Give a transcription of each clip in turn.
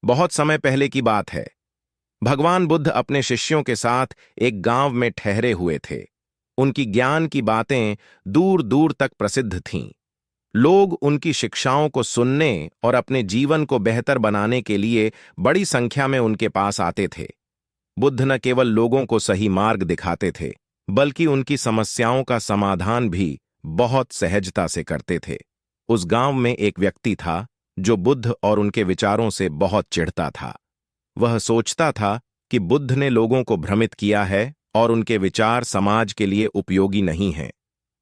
बहुत समय पहले की बात है। भगवान बुद्ध अपने शिष्यों के साथ एक गांव में ठहरे हुए थे। उनकी ज्ञान की बातें दूर दूर तक प्रसिद्ध थीं। लोग उनकी शिक्षाओं को सुनने और अपने जीवन को बेहतर बनाने के लिए बड़ी संख्या में उनके पास आते थे। बुद्ध न केवल लोगों को सही मार्ग दिखाते थे, बल्कि उनकी समस्याओं का समाधान भी बहुत सहजता से करते थे। उस गांव में एक व्यक्ति था जो बुद्ध और उनके विचारों से बहुत चिढ़ता था। वह सोचता था कि बुद्ध ने लोगों को भ्रमित किया है और उनके विचार समाज के लिए उपयोगी नहीं हैं।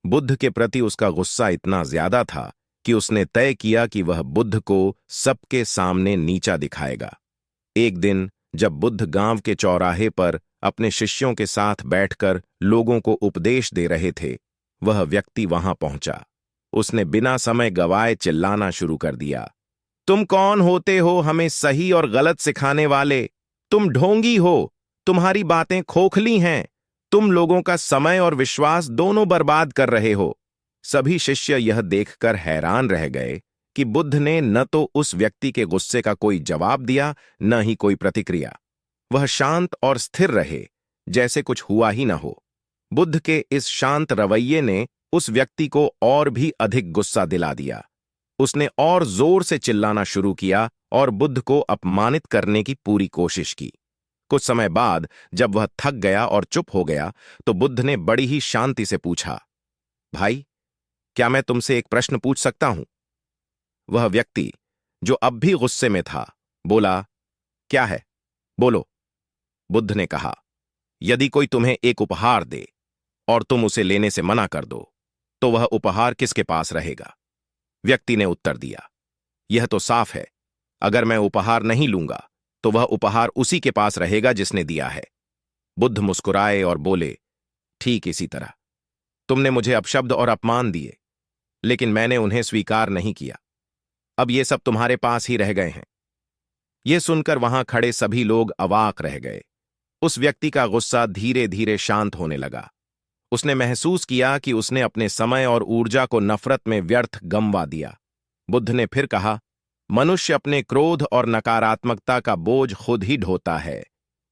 बुद्ध के प्रति उसका गुस्सा इतना ज्यादा था कि उसने तय किया कि वह बुद्ध को सबके सामने नीचा दिखाएगा। एक दिन जब बुद्ध गांव के चौराहे पर अपने शिष्यों के साथ बैठकर लोगों को उपदेश दे रहे थे, वह व्यक्ति वहां पहुंचा। उसने बिना समय गवाए चिल्लाना शुरू कर दिया, तुम कौन होते हो हमें सही और गलत सिखाने वाले? तुम ढोंगी हो, तुम्हारी बातें खोखली हैं, तुम लोगों का समय और विश्वास दोनों बर्बाद कर रहे हो। सभी शिष्य यह देखकर हैरान रह गए कि बुद्ध ने न तो उस व्यक्ति के गुस्से का कोई जवाब दिया, न ही कोई प्रतिक्रिया। वह शांत और स्थिर रहे, जैसे कुछ हुआ ही न हो। बुद्ध के इस शांत रवैये ने उस व्यक्ति को और भी अधिक गुस्सा दिला दिया। उसने और जोर से चिल्लाना शुरू किया और बुद्ध को अपमानित करने की पूरी कोशिश की। कुछ समय बाद जब वह थक गया और चुप हो गया, तो बुद्ध ने बड़ी ही शांति से पूछा, भाई, क्या मैं तुमसे एक प्रश्न पूछ सकता हूं? वह व्यक्ति, जो अब भी गुस्से में था, बोला, क्या है? बोलो। बुद्ध ने कहा, यदि कोई तुम्हें एक उपहार दे और तुम उसे लेने से मना कर दो, तो वह उपहार किसके पास रहेगा? व्यक्ति ने उत्तर दिया, यह तो साफ है, अगर मैं उपहार नहीं लूंगा तो वह उपहार उसी के पास रहेगा जिसने दिया है। बुद्ध मुस्कुराए और बोले, ठीक इसी तरह तुमने मुझे अपशब्द और अपमान दिए, लेकिन मैंने उन्हें स्वीकार नहीं किया। अब ये सब तुम्हारे पास ही रह गए हैं। यह सुनकर वहां खड़े सभी लोग अवाक रह गए। उस व्यक्ति का गुस्सा धीरे धीरे शांत होने लगा। उसने महसूस किया कि उसने अपने समय और ऊर्जा को नफरत में व्यर्थ गंवा दिया। बुद्ध ने फिर कहा, मनुष्य अपने क्रोध और नकारात्मकता का बोझ खुद ही ढोता है।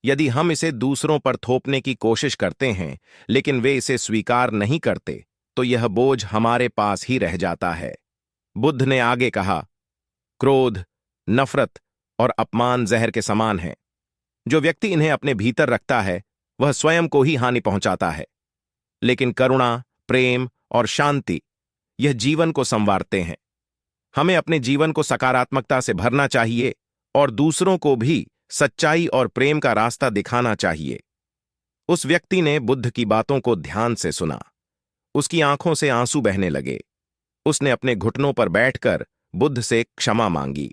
यदि हम इसे दूसरों पर थोपने की कोशिश करते हैं, लेकिन वे इसे स्वीकार नहीं करते, तो यह बोझ हमारे पास ही रह जाता है। बुद्ध ने आगे कहा, क्रोध, नफरत और अपमान जहर के समान हैं। जो व्यक्ति इन्हें अपने भीतर रखता है, वह स्वयं को ही हानि पहुंचाता है। लेकिन करुणा, प्रेम और शांति यह जीवन को संवारते हैं। हमें अपने जीवन को सकारात्मकता से भरना चाहिए और दूसरों को भी सच्चाई और प्रेम का रास्ता दिखाना चाहिए। उस व्यक्ति ने बुद्ध की बातों को ध्यान से सुना। उसकी आंखों से आंसू बहने लगे। उसने अपने घुटनों पर बैठकर बुद्ध से क्षमा मांगी।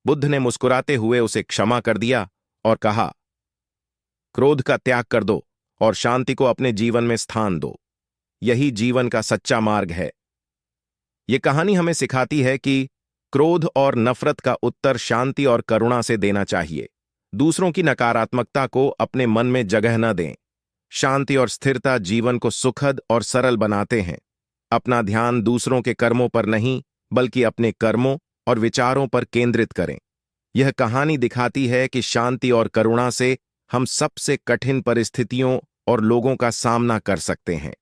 बुद्ध ने मुस्कुराते हुए उसे क्षमा कर दिया और कहा, क्रोध का त्याग कर दो और शांति को अपने जीवन में स्थान दो। यही जीवन का सच्चा मार्ग है। यह कहानी हमें सिखाती है कि क्रोध और नफरत का उत्तर शांति और करुणा से देना चाहिए। दूसरों की नकारात्मकता को अपने मन में जगह न दें। शांति और स्थिरता जीवन को सुखद और सरल बनाते हैं। अपना ध्यान दूसरों के कर्मों पर नहीं, बल्कि अपने कर्मों और विचारों पर केंद्रित करें। यह कहानी दिखाती है कि शांति और करुणा से हम सबसे कठिन परिस्थितियों और लोगों का सामना कर सकते हैं।